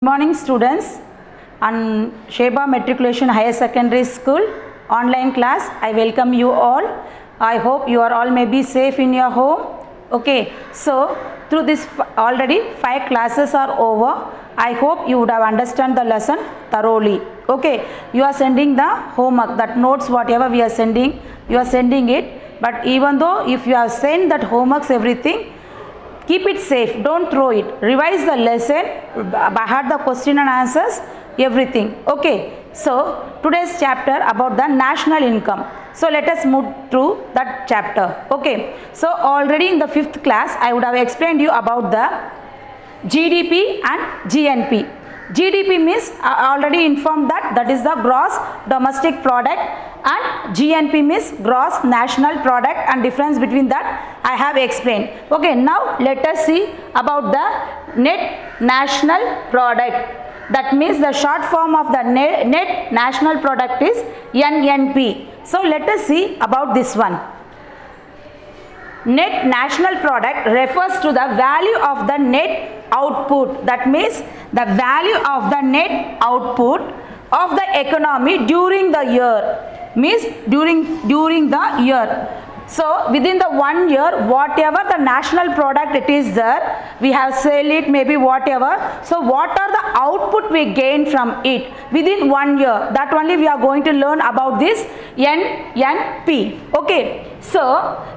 Morning students and Sheba Matriculation Higher Secondary School online class. I welcome you all. I hope you are all may be safe in your home. Okay, so through this already 5 classes are over. I hope you would have understand the lesson thoroughly. Okay, you are sending the homework, that notes whatever we are sending, you are sending it. But even though if you have sent that homeworks everything, keep it safe, don't throw it. Revise the lesson, by heart the question and answers, everything. Okay, so today's chapter about the national income. So let us move through that chapter. Okay, so already in the 5th class I would have explained you about the GDP and GNP. GDP means I already informed that is the gross domestic product, and GNP means gross national product, and difference between that I have explained. Okay, now let us see about the net national product. That means the short form of the net national product is NNP. So let us see about this one. Net national product refers to the value of the net output. That means the value of the net output of the economy during the year. Means during the year. So within the 1 year, whatever the national product it is there, we have sell it, maybe whatever. So what are the output we gain from it within 1 year? That only we are going to learn about this NNP. Okay, so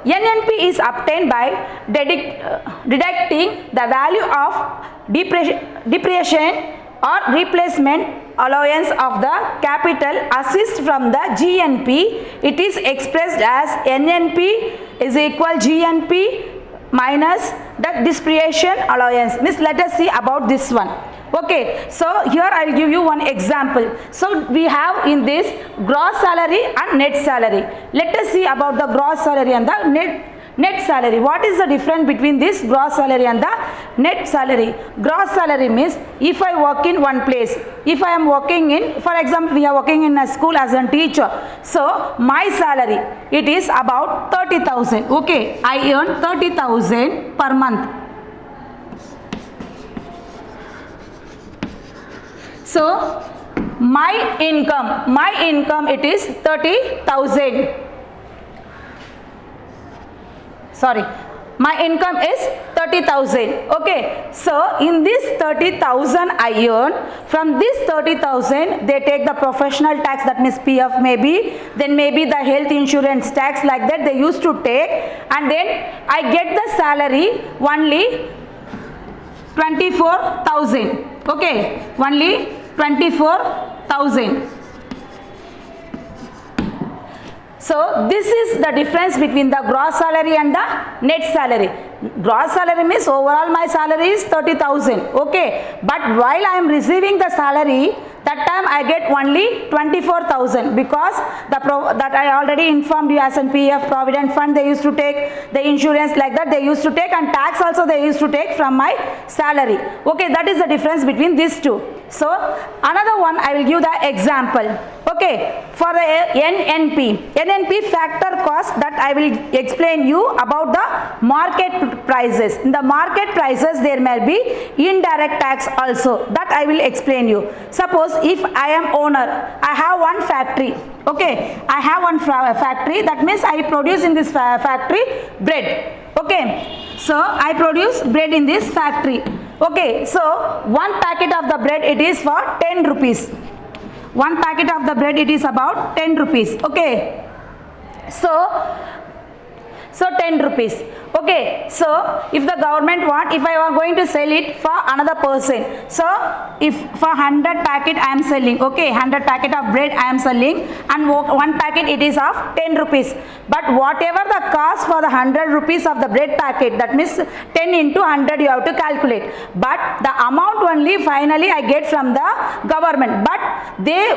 NNP is obtained by deducting the value of depreciation or replacement allowance of the capital assist from the GNP. It is expressed as NNP is equal GNP minus the depreciation allowance. Means let us see about this one. Okay, so here I will give you one example. So we have in this gross salary and net salary. Let us see about the gross salary and the net salary. What is the difference between this gross salary and the net salary? Gross salary means if I work in one place, if I am working in, for example, we are working in a school as a teacher. So my salary, it is about 30,000. Okay, I earn 30,000 per month. So my income it is 30,000. Sorry, my income is 30,000. Okay, so in this 30,000 I earn, from this 30,000 they take the professional tax, that means PF maybe, then maybe the health insurance tax, like that they used to take, and then I get the salary only 24,000. Okay, only 24,000. So this is the difference between the gross salary and the net salary. Gross salary means overall my salary is 30,000. Okay, but while I am receiving the salary, that time I get only 24,000, because that I already informed you, as an PF, provident fund they used to take, the insurance, like that they used to take, and tax also they used to take from my salary. Okay, that is the difference between these two. So another one I will give the example. Okay, for the NNP factor cost, that I will explain you about the market prices. In the market prices there may be indirect tax also, that I will explain you. Suppose if I am owner, I have one factory. Okay, I have one factory, that means I produce in this factory bread. Okay, so I produce bread in this factory. Okay, so one packet of the bread it is for 10 rupees. One packet of the bread it is about 10 rupees. Okay, so 10 rupees. Okay, so if the government want, if I am going to sell it for another person, so if for 100 packet I am selling, okay, 100 packet of bread I am selling, and one packet it is of 10 rupees. But whatever the cost for the 100 rupees of the bread packet, that means 10 into 100 you have to calculate. But the amount only finally I get from the government. But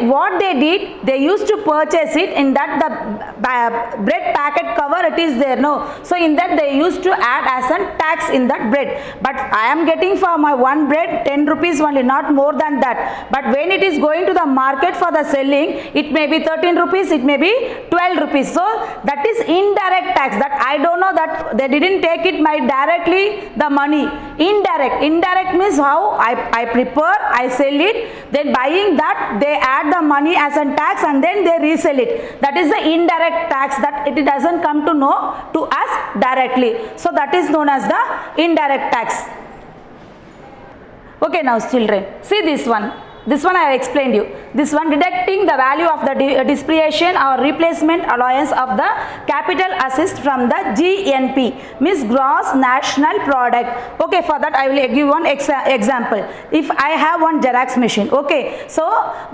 what they did, they used to purchase it in that the bread packet cover it is there, no, no. So in that they used to add as a tax in that bread, but I am getting for my one bread 10 rupees only, not more than that. But when it is going to the market for the selling, it may be 13 rupees, it may be 12 rupees. So that is indirect tax, that I don't know, that they didn't take it by directly the money. Indirect means how I prepare, I sell it, then buying that they add the money as a tax and then they resell it. That is the indirect tax, that it doesn't come to know to us directly. So that is known as the indirect tax. Okay, now children, see this one. This one I have explained you. This one, deducting the value of the depreciation or replacement allowance of the capital assist from the GNP, means gross national product. Okay, for that I will give one example. If I have one Xerox machine, okay, so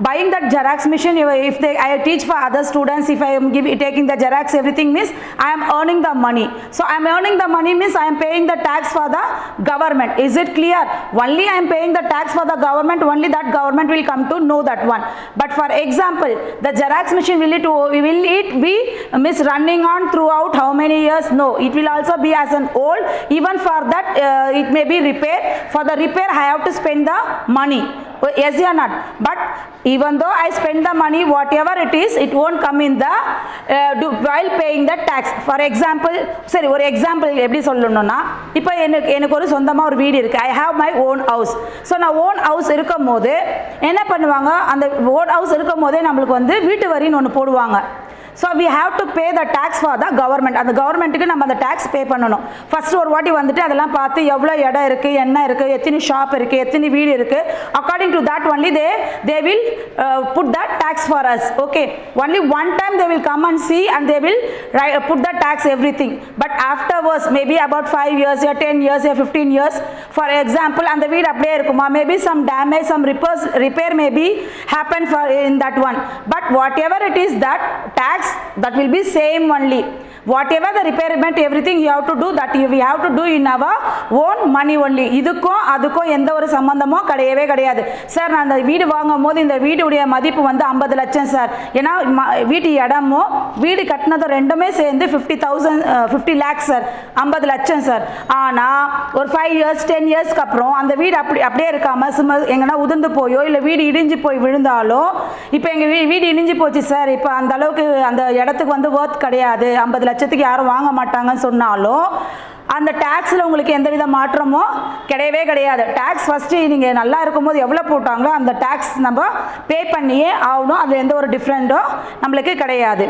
buying that Xerox machine, if I teach for other students, if I am taking the Xerox everything, means I am earning the money. So I am earning the money means I am paying the tax for the government. Is it clear? Only I am paying the tax for the government, only that government will come to know that one. But for example, the Xerox machine, will it be running on throughout how many years? No, it will also be as an old. Even for that it may be repair. For the repair I have to spend the money. Yes or not? But even though I spend the money, whatever it is, it won't come in the while paying the tax. For example, sorry, ஒரு example எப்படி சொல்லணும்னா, இப்போ எனக்கு ஒரு சொந்தமா ஒரு வீடு இருக்கு. I have my own house. So நான் own house இருக்கும்போது என்ன பண்ணுவாங்க, அந்த own house இருக்கும்போதே நம்மளுக்கு வந்து வீட்டு வரின்னு ஒன்று போடுவாங்க. So we have to pay the tax for the government. அந்த கவர்மெண்ட்டுக்கு நம்ம அந்த tax pay பண்ணணும். ஃபர்ஸ்ட் ஒரு வாட்டி வந்துட்டு அதெல்லாம் பார்த்து எவ்வளோ இடம் இருக்கு, என்ன இருக்கு, எத்தனை ஷாப் இருக்கு, எத்தனை வீடு இருக்கு, according to that only they will put that tax for us. Okay, only one time they will come and see and they will put the tax everything. But afterwards, maybe about 5 years or 10 years or 15 years, for example, அந்த வீடு அப்படியே இருக்குமா, maybe some damage, some repair may be happen for in that one. But whatever it is, that tax that will be same only. Whatever the repairment, everything you have to do, that we have to do in our own money only. இதுக்கும் அதுக்கும் எந்த ஒரு சம்பந்தமோ கிடையவே கிடையாது. Sir நான் அந்த வீடு வாங்கும் போது இந்த வீடுடைய மதிப்பு வந்து 50 லட்சம் சார், ஏன்னா வீட்டு இடமோ வீடு கட்டினது ரெண்டுமே சேர்ந்து 50 lakhs சார், 50 லட்சம் சார். ஆனால் ஒரு 5 years 10 yearsக்கு அப்புறம் அந்த வீடு அப்படியே இருக்காம சும்மா எங்கன்னா உதிர்ந்து போயோ இல்லை வீடு இடிஞ்சு போய் விழுந்தாலோ, இப்போ எங்கள் வீடு இடிஞ்சு போச்சு சார், இப்போ அந்த அளவுக்கு அந்த இடத்துக்கு வந்து ஒர்த் கிடையாது, 50 லட்சத்துக்கு யாரும் வாங்க மாட்டாங்கன்னு சொன்னாலும் அந்த டாக்ஸில் உங்களுக்கு எந்தவித மாற்றமோ கிடையவே கிடையாது. டாக்ஸ் ஃபஸ்ட்டு நீங்கள் நல்லா இருக்கும்போது எவ்வளோ போட்டாங்களோ அந்த டாக்ஸ் நம்ம பே பண்ணியே ஆகணும், அதில் எந்த ஒரு டிஃப்ரெண்ட்டும் நம்மளுக்கு கிடையாது.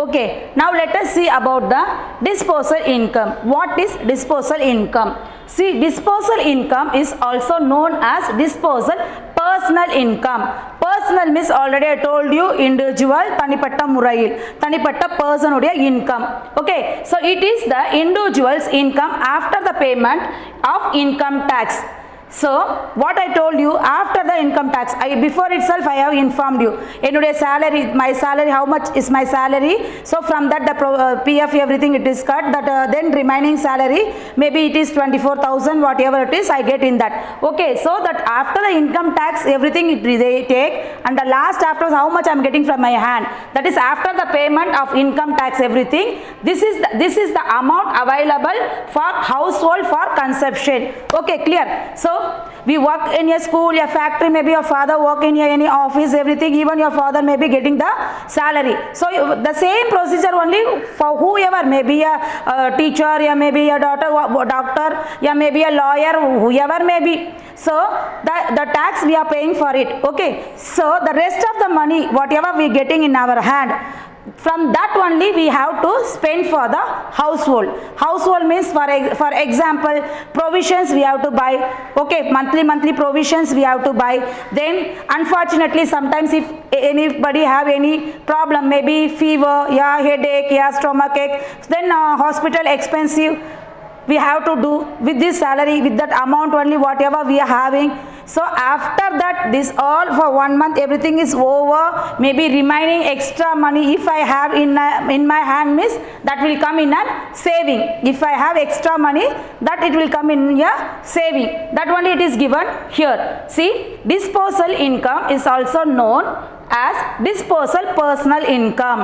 Okay, now let us see about the disposal income. What is disposal income? See, disposal income is also known as disposal personal income. Personal means already I told you, individual, தனிப்பட்ட முறையில், தனிப்பட்ட person உடைய income. Okay, so it is the individual's income after the payment of income tax. So what I told you, after the income tax, before itself I have informed you என்னுடைய salary, my salary, how much is my salary. So from that the PF everything it is cut, that then remaining salary maybe it is 24,000 whatever it is I get in that. Okay, so that after the income tax everything they take, and the last after how much I am getting from my hand, that is after the payment of income tax everything, this is the amount available for household for consumption. Okay, clear? So we work in a school, a factory, maybe your father work in any office, everything, even your father may be getting the salary. So the same procedure only for whoever, maybe a teacher, yeah, maybe a doctor, yeah, maybe a lawyer, whoever may be. So the tax we are paying for it. Okay, so the rest of the money whatever we getting in our hand, from that only we have to spend for the household. Household means for example provisions we have to buy. Okay, monthly provisions we have to buy. Then unfortunately sometimes if anybody have any problem, maybe fever, yeah, headache, yeah, stomach ache, then hospital expensive we have to do with this salary, with that amount only whatever we are having. So after that, this all for 1 month everything is over, maybe remaining extra money if I have in my hand means that will come in a saving. If I have extra money, that it will come in a saving, that only it is given here. See, disposal income is also known as disposal personal income.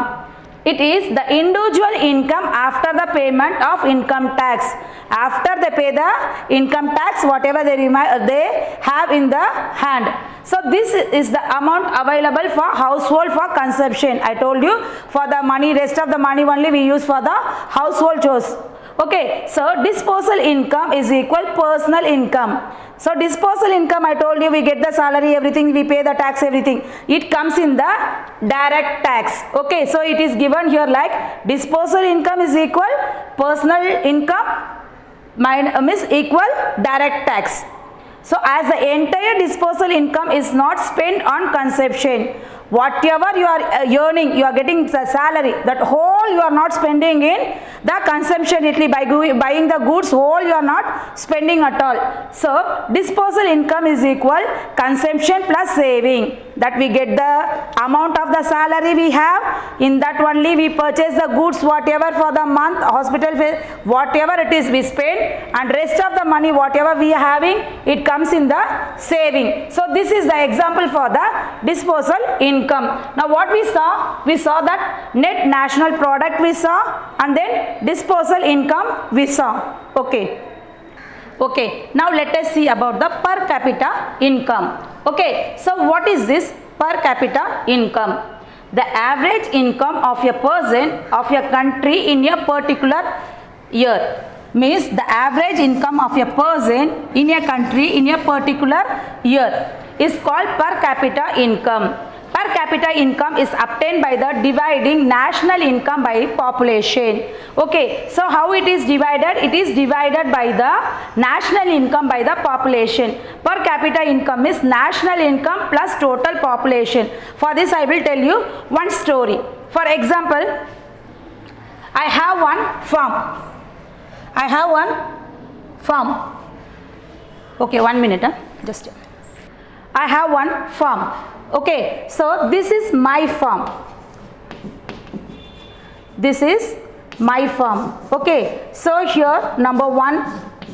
It is the individual income after the payment of income tax. After they pay the income tax, whatever they have in the hand. So this is the amount available for household for consumption. I told you, for the money, rest of the money only we use for the household chores. Okay, so disposal income is equal personal income. So disposal income, I told you, we get the salary, everything, we pay the tax, everything. It comes in the direct tax. Okay, so it is given here like disposal income is equal personal income is equal direct tax. So as the entire disposal income is not spent on consumption, whatever you are earning, you are getting the salary, that whole you are not spending in the consumption, by buying the goods, whole you are not spending at all. So disposal income is equal consumption plus saving, that we get the amount of the salary we have, in that only we purchase the goods, whatever for the month, hospital fee, whatever it is we spend, and rest of the money whatever we are having, it comes in the saving. So this is the example for the disposal income. Now what we saw that net national product we saw, and then disposal income we saw. Okay, now let us see about the per capita income. Okay, so what is this per capita income? The average income of a person of a country in a particular year. Means the average income of a person in a country in a particular year is called per capita income. Per capita income is obtained by the dividing national income by population. Okay, so how it is divided? It is divided by the national income by the population. Per capita income is national income plus total population. For this I will tell you one story. For example, I have one farm. Okay, 1 minute. Just I have one farm. Okay, so this is my farm. This is my farm. Okay, so here number 1,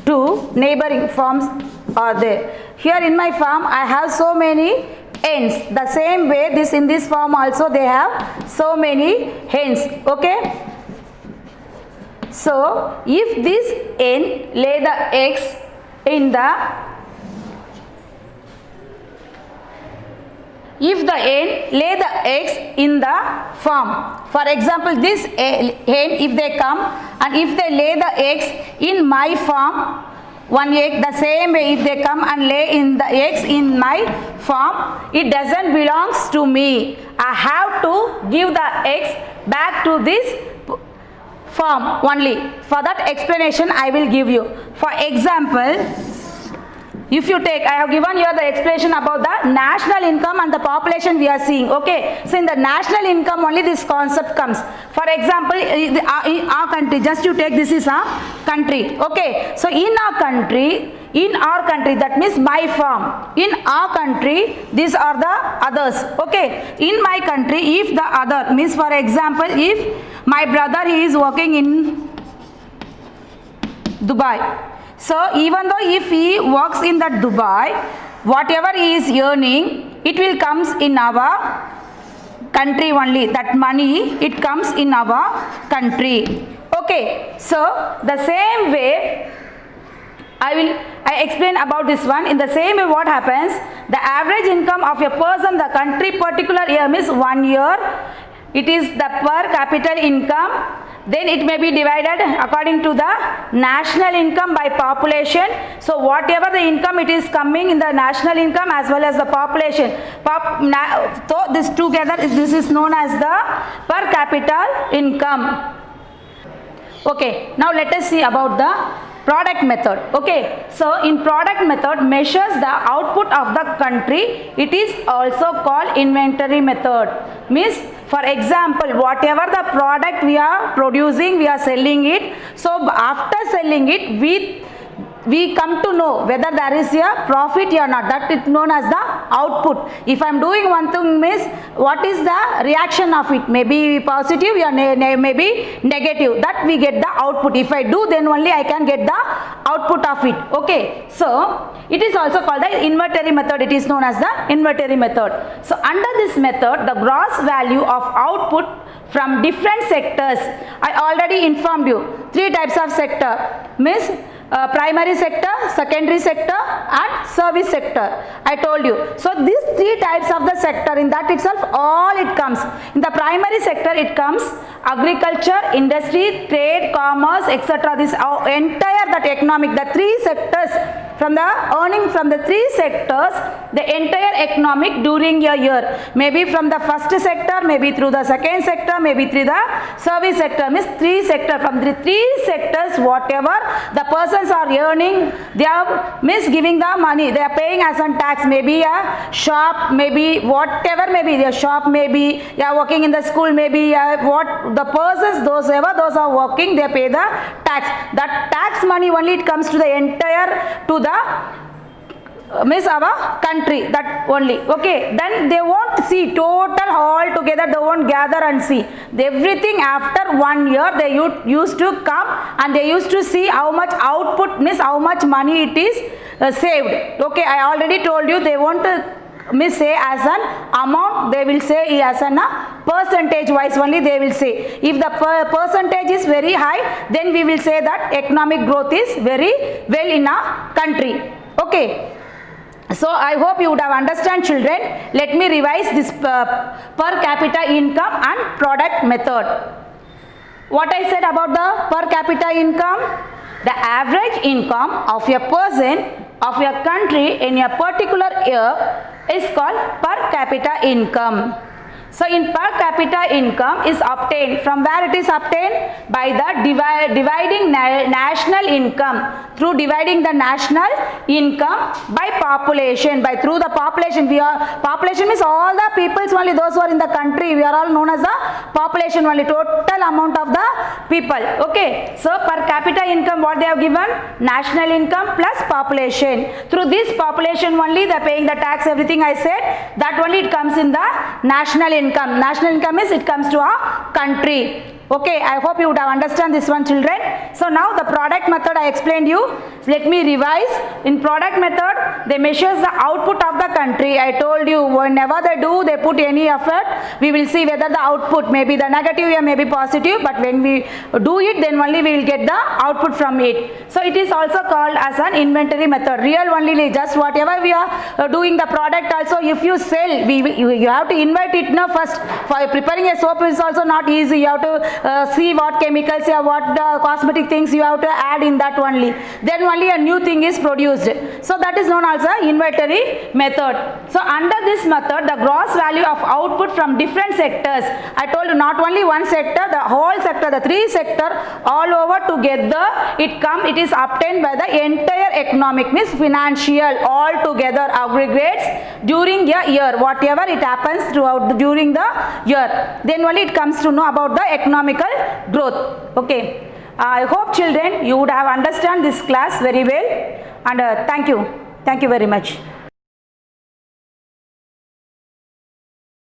2 neighboring farms are there. Here in my farm I have so many hens. The same way in this farm also they have so many hens. Okay, so if this hen lay the eggs in the farm, for example this hen, if they come and if they lay the eggs in my farm, one egg, the same way if they come and lay in the eggs in my farm, it doesn't belongs to me. I have to give the eggs back to this farm only. For that explanation I will give you. For example, if you take, I have given here the explanation about the national income and the population we are seeing. Okay, so in the national income only this concept comes. For example, in our country, just you take, this is a country. Okay, so in our country, that means my farm. In our country, these are the others. Okay, in my country, if the other means, for example, if my brother he is working in Dubai. So even though if he works in that Dubai, whatever he is earning, it will comes in our country only. That money, it comes in our country. Okay, so the same way I explain about this one. In the same way what happens, the average income of a person, the country particular year means 1 year, it is the per capita income. Then it may be divided according to the national income by population. So whatever the income it is coming in the national income as well as the population. So this together, this is known as the per capita income. Okay, now let us see about the product method. Okay, so in product method measures the output of the country. It is also called inventory method. Means, for example, whatever the product we are producing, we are selling it. So after selling it, we come to know whether there is a profit or not. That is known as the output. If I am doing one thing means what is the reaction of it, maybe positive or maybe negative, that we get the output. If I do, then only I can get the output of it. Okay, so it is also called the inventory method. It is known as the inventory method. So under this method, the gross value of output from different sectors, I already informed you, three types of sector, means primary sector, secondary sector and service sector. I told you. So these three types of the sector, in that itself all it comes. In the primary sector it comes agriculture, industry, trade, commerce, etc. This entire that economic, the three sectors, from the earning from the three sectors, the entire economic during a year, maybe from the first sector, maybe through the second sector, maybe through the service sector, means three sector. From the three sectors, whatever the persons are earning, they are giving the money, they are paying as on tax, maybe a shop, maybe whatever, maybe their shop, maybe they are working in the school, maybe what the persons, those are working, they pay the tax. That tax money only it comes to the entire, to the means our country, that only. Okay, then they won't see total all together, they won't gather and see everything. After 1 year they used to come and they used to see how much output, means how much money it is saved. Okay, I already told you, they won't say as an amount, they will say as an percentage wise only they will say. If the percentage is very high, then we will say that economic growth is very well in a country. Okay, so I hope you would have understand, children. Let me revise this per capita income and product method. What I said about the per capita income, the average income of a person of your country in a particular year is called per capita income. So in per capita income is obtained, from where it is obtained? By the dividing national income, through dividing the national income by population, by through the population. Population means all the peoples only, those who are in the country, we are all known as the population only, total amount of the people. Okay, so per capita income, what they have given? National income plus population. Through this population only they are paying the tax, everything I said, that only it comes in the national income. National income is it comes to a country. Okay, I hope you would have understand this one, children. So now the product method I explained you. Let me revise. In product method, they measures the output of the country. I told you, whenever they do, they put any effort, we will see whether the output may be the negative or may be positive, but when we do it, then only we will get the output from it. So it is also called as an inventory method. Real only, just whatever we are doing the product also, if you sell, you have to invent it now first. For preparing a soap is also not easy. You have to see what chemicals or what cosmetic things you have to add in that only. Then only a new thing is produced. So that is known as a inventory method. So under this method, the gross value of output from different sectors, I told you not only one sector, the whole sector, the three sector all over together, it is obtained by the entire economic, means financial, all together aggregates during a year, whatever it happens throughout during the year, then only it comes to know about the economical growth. Okay, I hope, children, you would have understand this class very well, and thank you very much.